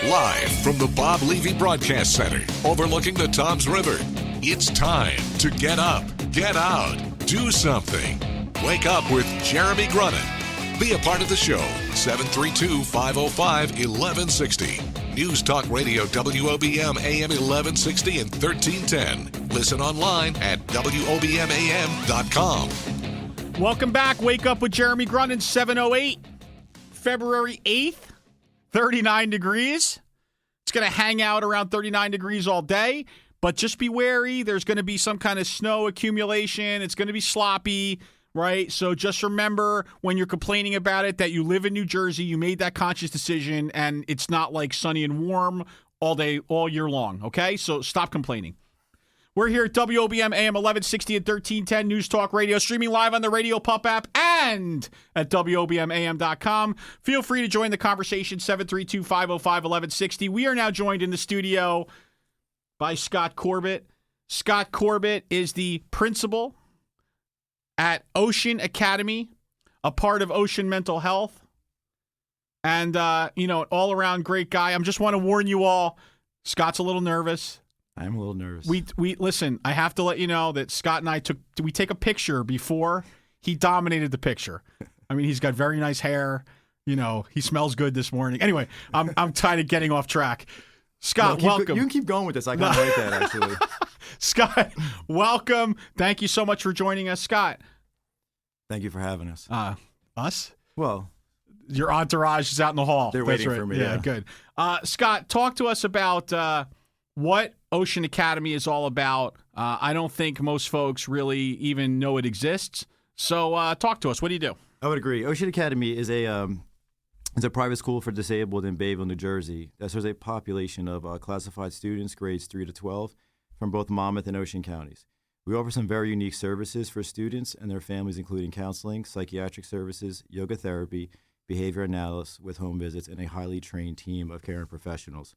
Live from the Bob Levy Broadcast Center overlooking the Toms River, it's time to get up, get out, do something. Wake up with Jeremy Grunin. Be a part of the show, 732-505-1160. News Talk Radio WOBM AM 1160 and 1310. Listen online at WOBMAM.com. Welcome back. Wake up with Jeremy Grunin, 7:08, February 8th, 39 degrees. It's going to hang out around 39 degrees all day, but just be wary. There's going to be some kind of snow accumulation. It's going to be sloppy, right? So just remember when you're complaining about it that you live in New Jersey, you made that conscious decision, and it's not like sunny and warm all day, all year long, okay? So stop complaining. We're here at WOBM AM 1160 and 1310 News Talk Radio, streaming live on the Radio Pup app and at WOBMAM.com. Feel free to join the conversation, 732-505-1160. We are now joined in the studio by Scott Corbett. Scott Corbett is the principal at Ocean Academy, a part of Ocean Mental Health, and, an all-around great guy. I just want to warn you all, Scott's a little nervous. I'm a little nervous. We listen, I have to let you know that Scott and I we take a picture before he dominated the picture. I mean, he's got very nice hair. He smells good this morning. Anyway, I'm kind of getting off track. Scott, welcome. You can keep going with this. I kind of like that, actually. Scott, welcome. Thank you so much for joining us, Scott. Thank you for having us. Us? Well, your entourage is out in the hall. They're waiting for me. Yeah, good. Scott, talk to us about what Ocean Academy is all about. I don't think most folks really even know it exists. So talk to us. What do you do? I would agree. Ocean Academy is a private school for disabled in Bayville, New Jersey. That serves a population of classified students, grades 3 to 12, from both Monmouth and Ocean counties. We offer some very unique services for students and their families, including counseling, psychiatric services, yoga therapy, behavior analysis with home visits, and a highly trained team of caring professionals.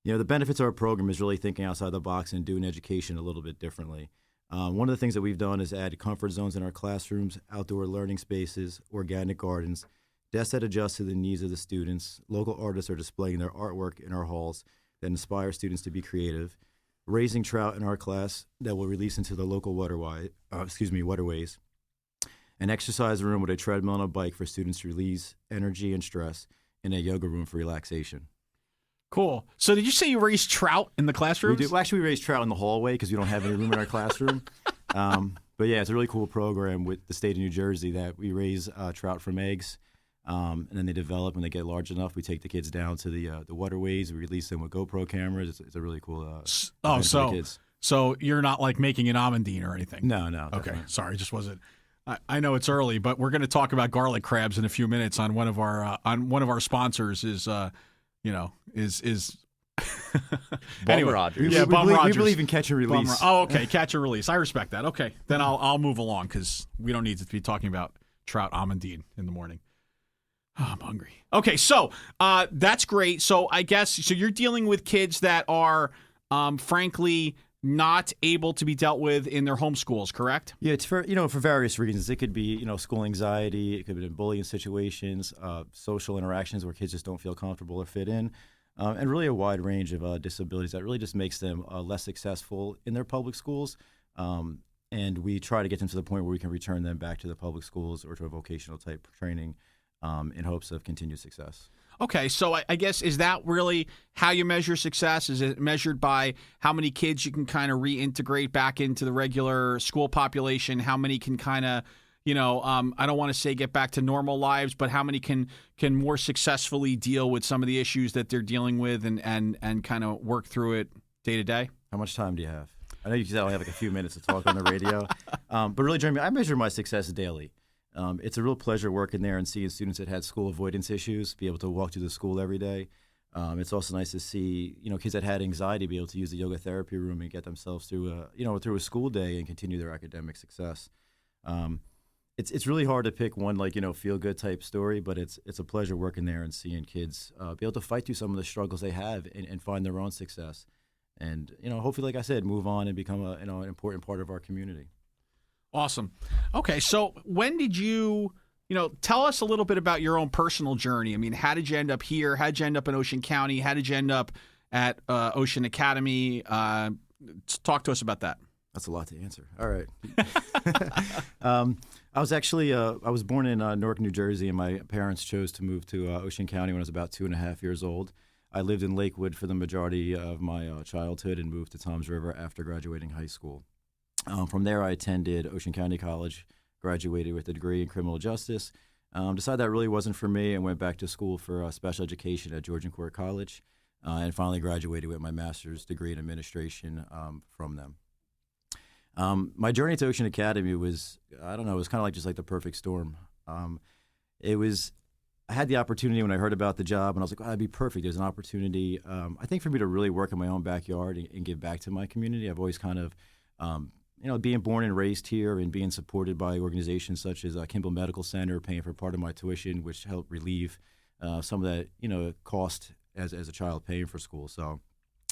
The benefits of our program is really thinking outside the box and doing education a little bit differently. One of the things that we've done is add comfort zones in our classrooms, outdoor learning spaces, organic gardens, desks that adjust to the needs of the students. Local artists are displaying their artwork in our halls that inspire students to be creative. Raising trout in our class that will release into the local waterways. An exercise room with a treadmill and a bike for students to release energy and stress, and a yoga room for relaxation. Cool. So did you say you raise trout in the classrooms? We do. Well, actually, we raise trout in the hallway because we don't have any room in our classroom. But yeah, it's a really cool program with the state of New Jersey that we raise trout from eggs, and then they develop when they get large enough. We take the kids down to the waterways. We release them with GoPro cameras. It's a really cool. For the kids. So you're not like making an amandine or anything? No. Okay, sorry, just wasn't. I know it's early, but we're going to talk about garlic crabs in a few minutes on one of our sponsors. Is anyway, Rogers. Yeah, Bum Rogers. We believe in catch and release. Okay, catch and release. I respect that. Okay, then I'll move along because we don't need to be talking about trout amandine in the morning. Oh, I'm hungry. Okay, so that's great. So I guess you're dealing with kids that are, frankly, not able to be dealt with in their home schools, correct? Yeah, it's for various reasons. It could be school anxiety. It could be bullying situations, social interactions where kids just don't feel comfortable or fit in, and really a wide range of disabilities that really just makes them less successful in their public schools. And we try to get them to the point where we can return them back to the public schools or to a vocational type training in hopes of continued success. Okay, so I guess, is that really how you measure success? Is it measured by how many kids you can kind of reintegrate back into the regular school population? How many can kind of, I don't want to say get back to normal lives, but how many can more successfully deal with some of the issues that they're dealing with and kind of work through it day to day? How much time do you have? I know you said I only have like a few minutes to talk on the radio, but really, Jeremy, I measure my success daily. It's a real pleasure working there and seeing students that had school avoidance issues be able to walk through the school every day. It's also nice to see, kids that had anxiety be able to use the yoga therapy room and get themselves through a school day and continue their academic success. It's really hard to pick one feel good type story, but it's a pleasure working there and seeing kids be able to fight through some of the struggles they have and find their own success. And hopefully, like I said, move on and become an important part of our community. Awesome. Okay, so when did you tell us a little bit about your own personal journey. I mean, how did you end up here? How did you end up in Ocean County? How did you end up at Ocean Academy? Talk to us about that. That's a lot to answer. All right. I was born in Newark, New Jersey, and my parents chose to move to Ocean County when I was about 2.5 years old. I lived in Lakewood for the majority of my childhood and moved to Toms River after graduating high school. From there, I attended Ocean County College, graduated with a degree in criminal justice, decided that really wasn't for me, and went back to school for special education at Georgian Court College, and finally graduated with my master's degree in administration from them. My journey to Ocean Academy was, it was kind of like just like the perfect storm. I had the opportunity when I heard about the job, and I was like, that'd be perfect. There's an opportunity, I think, for me to really work in my own backyard and give back to my community. I've always kind of, being born and raised here and being supported by organizations such as Kimball Medical Center, paying for part of my tuition, which helped relieve some of that, cost as a child paying for school. So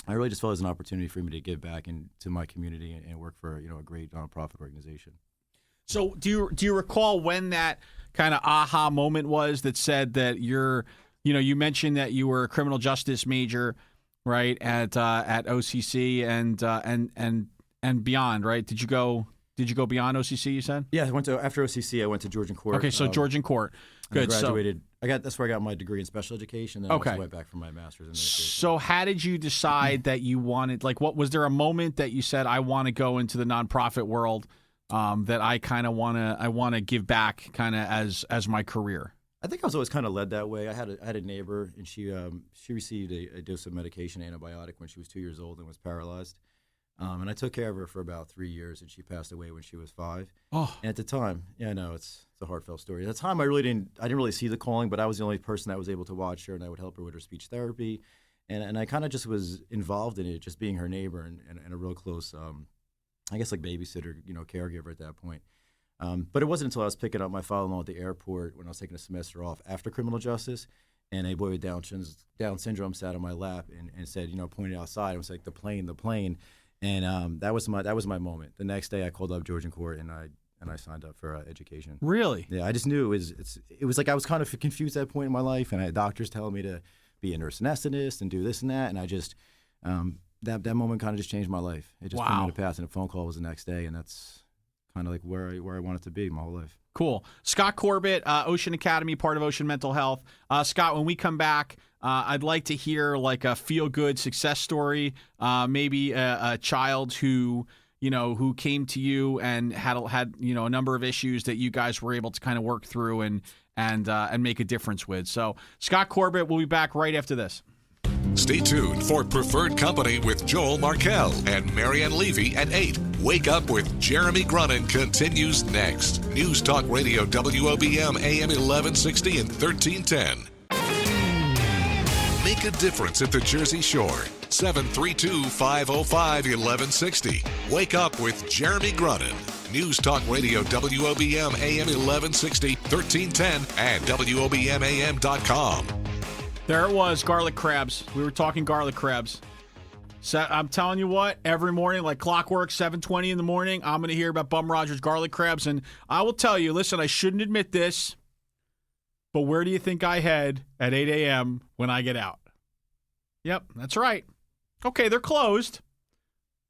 I really just felt it was an opportunity for me to give back to my community and work for a great nonprofit organization. So do you recall when that kind of aha moment was that said that you mentioned that you were a criminal justice major, right, at OCC and beyond, right? Did you go beyond OCC, you said? Yeah, after OCC, I went to Georgian Court. Okay, so Georgian Court. Good. I graduated. That's where I got my degree in special education. Then I also went back for my master's in administration. So how did you decide that you wanted, what was there a moment that you said, I want to go into the nonprofit world, that I kind of want to give back kind of as my career? I think I was always kind of led that way. I had a neighbor, and she received a dose of medication, antibiotic, when she was 2 years old and was paralyzed. And I took care of her for about 3 years, and she passed away when she was 5. Oh. And at the time, I know it's a heartfelt story. At the time, I didn't really see the calling, but I was the only person that was able to watch her, and I would help her with her speech therapy, and I kind of just was involved in it, just being her neighbor and a real close, I guess, like babysitter, caregiver at that point. But it wasn't until I was picking up my father-in-law at the airport when I was taking a semester off after criminal justice, and a boy with Down syndrome sat on my lap and said, pointed outside, it was like the plane. And that was my moment. The next day, I called up Georgian Court and I signed up for education. Really? Yeah, I just knew it was like I was kind of confused at that point in my life, and I had doctors telling me to be a nurse anesthetist and do this and that, and I just that moment kind of just changed my life. It just put me on a path, and a phone call was the next day, and that's kind of like where I wanted to be my whole life. Cool. Scott Corbett, Ocean Academy, part of Ocean Mental Health. Scott, when we come back, I'd like to hear like a feel-good success story, maybe a child who came to you and had a number of issues that you guys were able to kind of work through and make a difference with. So Scott Corbett, we'll be back right after this. Stay tuned for Preferred Company with Joel Markell and Marianne Levy at 8. Wake Up with Jeremy Grunin continues next. News Talk Radio WOBM AM 1160 and 1310. Make a difference at the Jersey Shore. 732-505-1160. Wake Up with Jeremy Grunin. News Talk Radio WOBM AM 1160, 1310 and WOBMAM.com. There it was, garlic crabs. We were talking garlic crabs. So I'm telling you what, every morning, like clockwork, 7:20 in the morning, I'm going to hear about Bum Rogers garlic crabs. And I will tell you, listen, I shouldn't admit this, but where do you think I head at 8 a.m. when I get out? Yep, that's right. Okay, they're closed,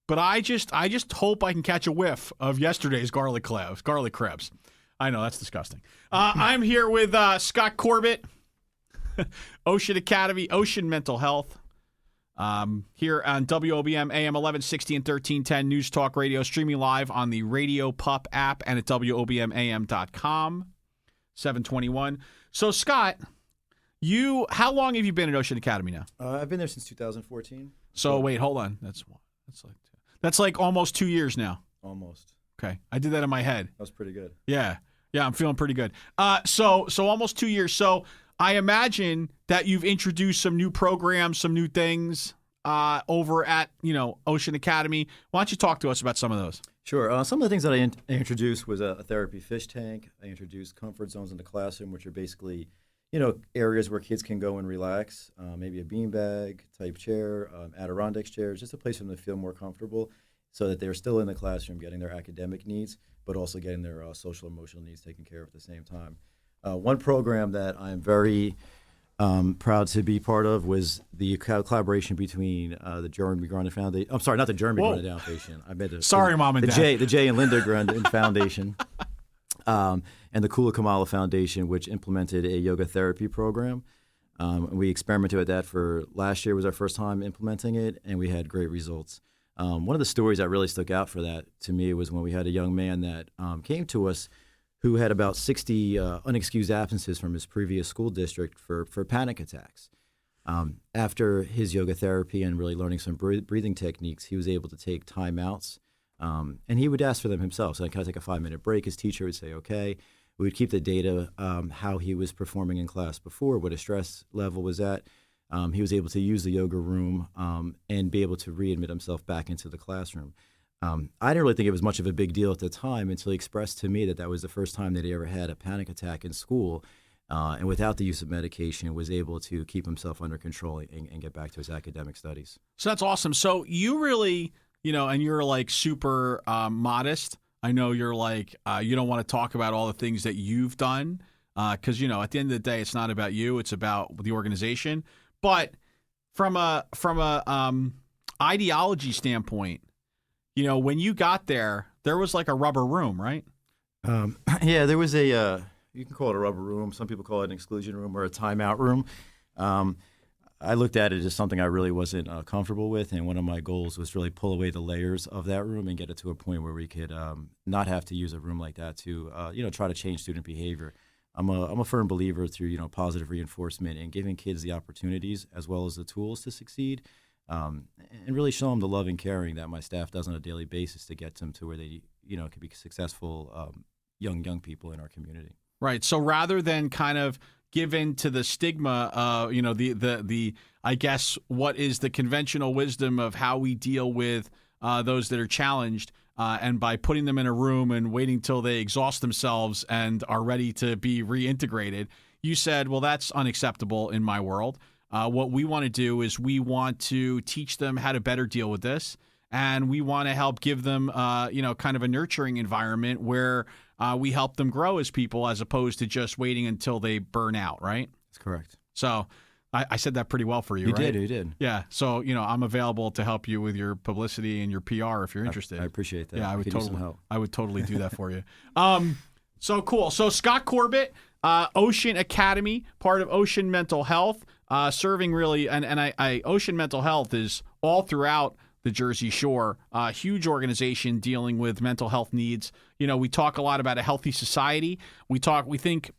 but I just hope I can catch a whiff of yesterday's garlic crabs. I know, that's disgusting. I'm here with Scott Corbett, Ocean Academy, Ocean Mental Health, here on WOBM AM 1160 and 1310 News Talk Radio, streaming live on the Radio Pup app and at WOBMAM.com, 721. So, Scott, how long have you been at Ocean Academy now? I've been there since 2014. So, wait, hold on. That's like almost 2 years now. Almost. Okay. I did that in my head. That was pretty good. Yeah, I'm feeling pretty good. So almost 2 years. So I imagine that you've introduced some new programs, some new things over at, Ocean Academy. Why don't you talk to us about some of those? Sure. Some of the things that I introduced was a therapy fish tank. I introduced comfort zones in the classroom, which are basically, areas where kids can go and relax. Maybe a beanbag type chair, Adirondack chairs, just a place for them to feel more comfortable so that they're still in the classroom getting their academic needs, but also getting their social emotional needs taken care of at the same time. One program that I'm very proud to be part of was the collaboration between the Jeremy Grunin Foundation. I'm sorry, not the Jeremy Grunin Foundation. I meant Mom and Dad. The Jay and Linda Grunin Foundation, and the Kula Kamala Foundation, which implemented a yoga therapy program. We experimented with that for last year. Was our first time implementing it, and we had great results. One of the stories that really stuck out for that to me was when we had a young man that came to us who had about 60 unexcused absences from his previous school district for panic attacks. After his yoga therapy and really learning some breathing techniques, he was able to take timeouts, and he would ask for them himself. So I'd kind of take a 5-minute break. His teacher would say, okay. We would keep the data, how he was performing in class before, what his stress level was at. He was able to use the yoga room and be able to readmit himself back into the classroom. I didn't really think it was much of a big deal at the time until he expressed to me that that was the first time that he ever had a panic attack in school, and without the use of medication was able to keep himself under control and get back to his academic studies. So that's awesome. So you really, and you're like super modest. I know you're like, you don't want to talk about all the things that you've done because, at the end of the day, it's not about you. It's about the organization. But from a ideology standpoint, when you got there was like a rubber room, right? Yeah, there was you can call it a rubber room. Some people call it an exclusion room or a timeout room. I looked at it as something I really wasn't comfortable with, and one of my goals was to really pull away the layers of that room and get it to a point where we could not have to use a room like that to, try to change student behavior. I'm a firm believer through, positive reinforcement and giving kids the opportunities as well as the tools to succeed, and really show them the love and caring that my staff does on a daily basis to get them to where they, can be successful young people in our community. Right. So rather than kind of give in to the stigma, the I guess what is the conventional wisdom of how we deal with those that are challenged, and by putting them in a room and waiting till they exhaust themselves and are ready to be reintegrated, you said, well, that's unacceptable in my world. What we want to do is we want to teach them how to better deal with this, and we want to help give them, kind of a nurturing environment where we help them grow as people as opposed to just waiting until they burn out, right? That's correct. So I said that pretty well for you, right? You did. Yeah. So, I'm available to help you with your publicity and your PR if you're interested. I appreciate that. Yeah, I would totally do that for you. So cool. So Scott Corbett, Ocean Academy, part of Ocean Mental Health, serving really, and Ocean Mental Health is all throughout the Jersey Shore, huge organization dealing with mental health needs. We talk a lot about a healthy society. We think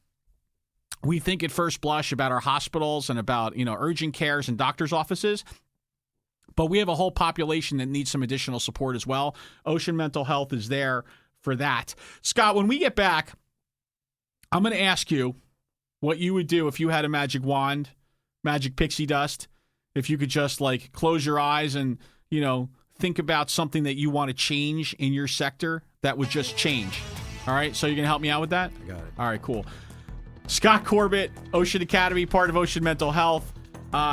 at first blush about our hospitals and about, urgent cares and doctors' offices, but we have a whole population that needs some additional support as well. Ocean Mental Health is there for that. Scott, when we get back, I'm going to ask you what you would do if you had a magic wand, magic pixie dust, if you could just like close your eyes and think about something that you want to change in your sector that would just change. All right. So you're going to help me out with that? I got it. All right, cool. Scott Corbett, Ocean Academy, part of Ocean Mental Health,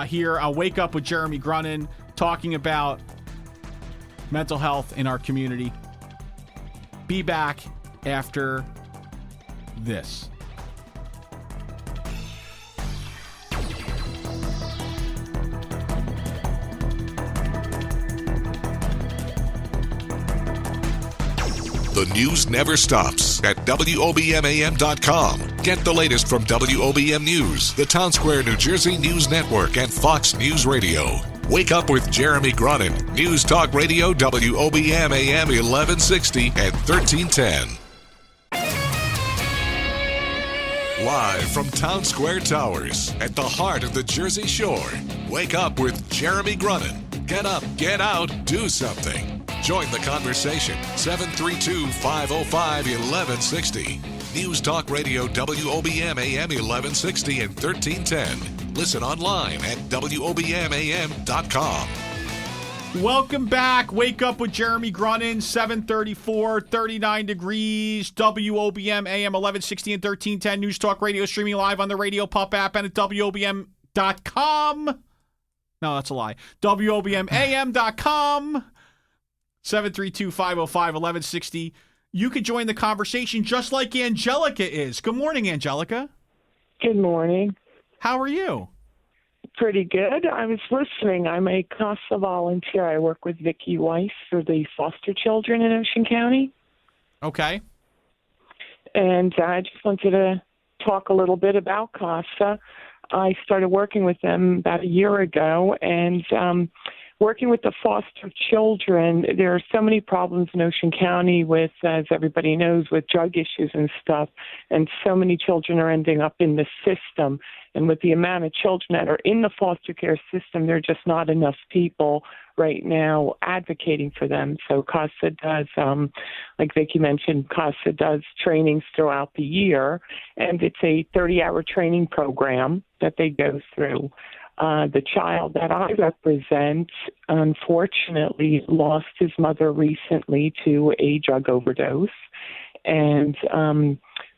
here on Wake Up with Jeremy Grunin, talking about mental health in our community. Be back after this. The news never stops at WOBMAM.com. Get the latest from WOBM News, the Town Square, New Jersey News Network, and Fox News Radio. Wake Up with Jeremy Grunin, News Talk Radio, WOBMAM 1160 and 1310. Live from Town Square Towers at the heart of the Jersey Shore. Wake Up with Jeremy Grunin. Get up, get out, do something. Join the conversation. 732-505-1160. News Talk Radio, WOBMAM 1160 and 1310. Listen online at WOBMAM.com. Welcome back. Wake Up with Jeremy Grunin, 734, 39 degrees, WOBM AM 1160 and 1310. News Talk Radio, streaming live on the Radio Pup app and at WOBM.com. No, that's a lie. WOBMAM.com. 732-505-1160. You could join the conversation just like Angelica is. Good morning, Angelica. Good morning. How are you? Pretty good. I was listening. I'm a CASA volunteer. I work with Vicki Weiss for the foster children in Ocean County. Okay. And I just wanted to talk a little bit about CASA. I started working with them about a year ago, and working with the foster children, there are so many problems in Ocean County with, as everybody knows, with drug issues and stuff, and so many children are ending up in the system. And with the amount of children that are in the foster care system, there are just not enough people right now advocating for them. So CASA does, like Vicki mentioned, CASA does trainings throughout the year, and it's a 30-hour training program that they go through. The child that I represent, unfortunately, lost his mother recently to a drug overdose. And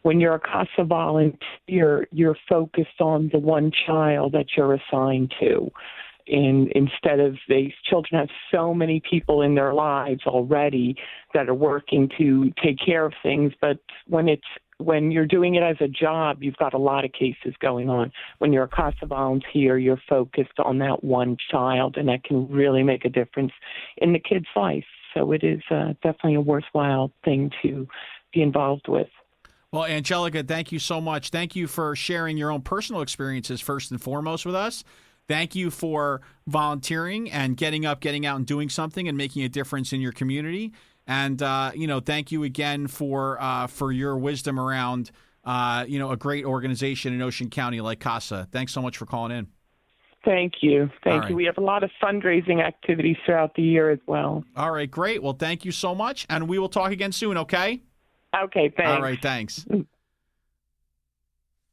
when you're a CASA volunteer, you're focused on the one child that you're assigned to. And instead of these children have so many people in their lives already that are working to take care of things, but when you're doing it as a job, you've got a lot of cases going on. When you're a CASA volunteer, you're focused on that one child, and that can really make a difference in the kid's life. So it is definitely a worthwhile thing to be involved with. Well, Angelica, thank you so much. Thank you for sharing your own personal experiences first and foremost with us. Thank you for volunteering and getting up, getting out, and doing something and making a difference in your community. And thank you again for your wisdom around a great organization in Ocean County like CASA. Thanks so much for calling in. Thank you. Thank right. you. We have a lot of fundraising activities throughout the year as well. All right, great. Well, thank you so much, and we will talk again soon. Okay. Okay. Thanks. All right. Thanks.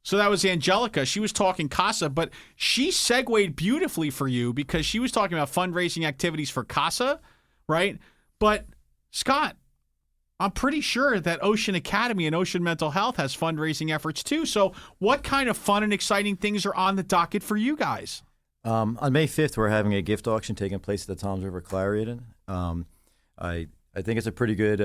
So that was Angelica. She was talking CASA, but she segued beautifully for you because she was talking about fundraising activities for CASA, right? But, Scott, I'm pretty sure that Ocean Academy and Ocean Mental Health has fundraising efforts too. So what kind of fun and exciting things are on the docket for you guys? On May 5th, we're having a gift auction taking place at the Toms River Clarion. I think it's a pretty good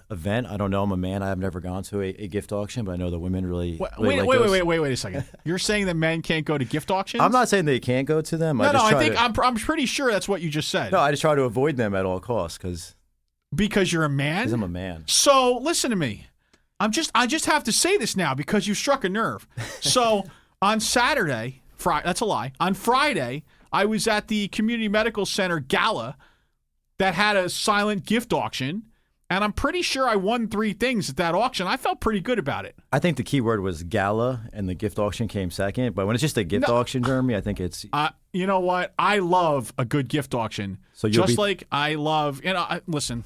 event. I don't know. I'm a man. I have never gone to a gift auction, but I know the women really like those. Wait a second. You're saying that men can't go to gift auctions? I'm not saying they can't go to them. I'm pretty sure that's what you just said. No, I just try to avoid them at all costs because you're a man? Because I'm a man. So listen to me. I just have to say this now because you struck a nerve. So on Saturday, that's a lie. On Friday, I was at the Community Medical Center Gala that had a silent gift auction, and I'm pretty sure I won 3 things at that auction. I felt pretty good about it. I think the key word was gala, and the gift auction came second. But when it's just a gift auction, Jeremy, I think it's... you know what? I love a good gift auction. So like I love... listen,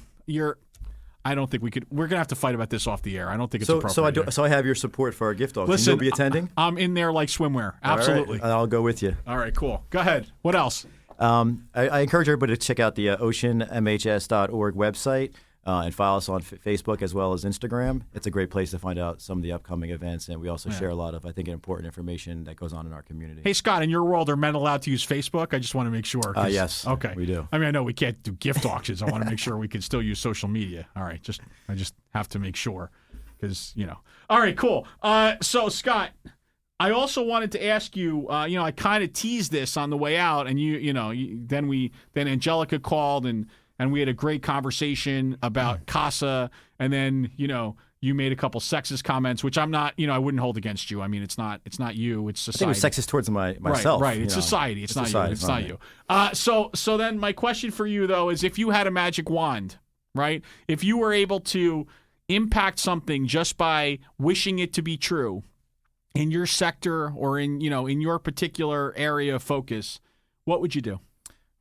I don't think we could... We're going to have to fight about this off the air. I don't think it's appropriate. So I have your support for our gift auction. Listen, you'll be attending? I'm in there like swimwear. Absolutely. All right, I'll go with you. All right, cool. Go ahead. What else? I encourage everybody to check out the oceanmhs.org website and follow us on Facebook as well as Instagram. It's a great place to find out some of the upcoming events, and we also share a lot of, I think, important information that goes on in our community. Hey, Scott, in your world, are men allowed to use Facebook? I just want to make sure. Yes, okay, we do. I mean, I know we can't do gift auctions. I want to make sure we can still use social media. All right, I just have to make sure because, All right, cool. So, Scott, I also wanted to ask you, I kind of teased this on the way out, and then Angelica called, and we had a great conversation about CASA, and then, you made a couple sexist comments, which I'm not, I wouldn't hold against you. I mean, it's not you, it's society. I think it was sexist towards myself. Right. It's society. It's not society. You. It's not you. So then my question for you, though, is if you had a magic wand, right? If you were able to impact something just by wishing it to be true, in your sector or in your particular area of focus, what would you do?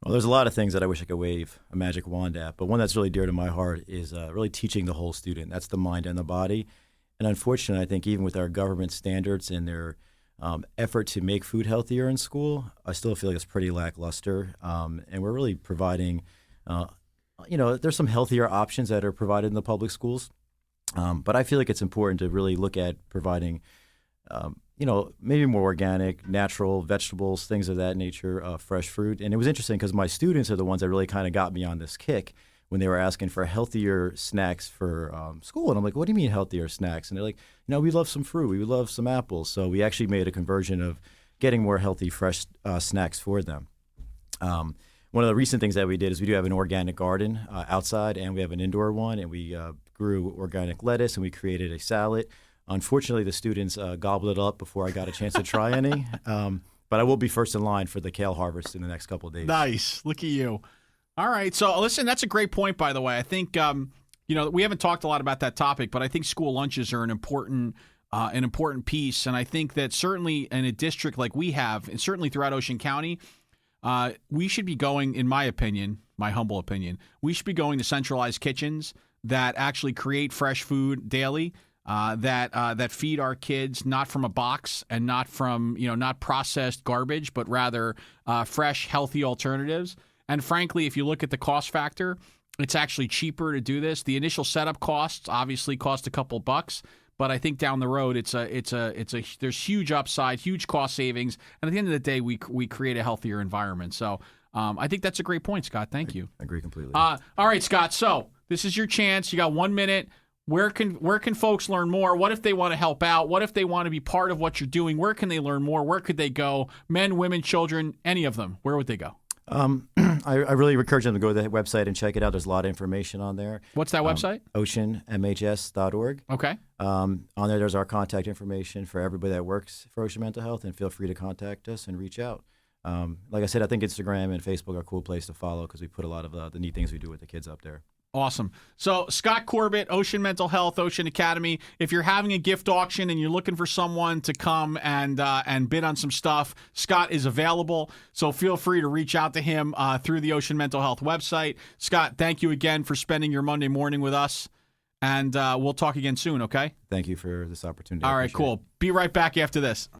Well, there's a lot of things that I wish I could wave a magic wand at, but one that's really dear to my heart is really teaching the whole student. That's the mind and the body. And unfortunately, I think even with our government standards and their effort to make food healthier in school, I still feel like it's pretty lackluster. And we're really providing, there's some healthier options that are provided in the public schools. But I feel like it's important to really look at providing maybe more organic, natural vegetables, things of that nature, fresh fruit. And it was interesting because my students are the ones that really kind of got me on this kick when they were asking for healthier snacks for school. And I'm like, what do you mean healthier snacks? And they're like, we love some fruit. We love some apples. So we actually made a conversion of getting more healthy, fresh snacks for them. One of the recent things that we did is we do have an organic garden outside, and we have an indoor one, and we grew organic lettuce, and we created a salad. Unfortunately, the students gobbled it up before I got a chance to try any. But I will be first in line for the kale harvest in the next couple of days. Nice. Look at you. All right. So, listen, that's a great point, by the way. I think, we haven't talked a lot about that topic, but I think school lunches are an important piece. And I think that certainly in a district like we have, and certainly throughout Ocean County, we should be going, in my opinion, my humble opinion, we should be going to centralized kitchens that actually create fresh food daily, that feed our kids not from a box and not from, not processed garbage, but rather fresh, healthy alternatives. And frankly, if you look at the cost factor, it's actually cheaper to do this. The initial setup costs obviously cost a couple bucks, but I think down the road, there's huge upside, huge cost savings, and at the end of the day, we create a healthier environment. So I think that's a great point, Scott. Thank you. I agree completely. All right, Scott. So this is your chance. You got 1 minute. Where can folks learn more? What if they want to help out? What if they want to be part of what you're doing? Where can they learn more? Where could they go? Men, women, children, any of them. Where would they go? I really encourage them to go to the website and check it out. There's a lot of information on there. What's that website? oceanmhs.org. Okay. On there, there's our contact information for everybody that works for Ocean Mental Health, and feel free to contact us and reach out. Like I said, I think Instagram and Facebook are a cool place to follow because we put a lot of the neat things we do with the kids up there. Awesome. So Scott Corbett, Ocean Mental Health, Ocean Academy. If you're having a gift auction and you're looking for someone to come and bid on some stuff, Scott is available. So feel free to reach out to him through the Ocean Mental Health website. Scott, thank you again for spending your Monday morning with us. And we'll talk again soon, okay? Thank you for this opportunity. All right, cool. Be right back after this.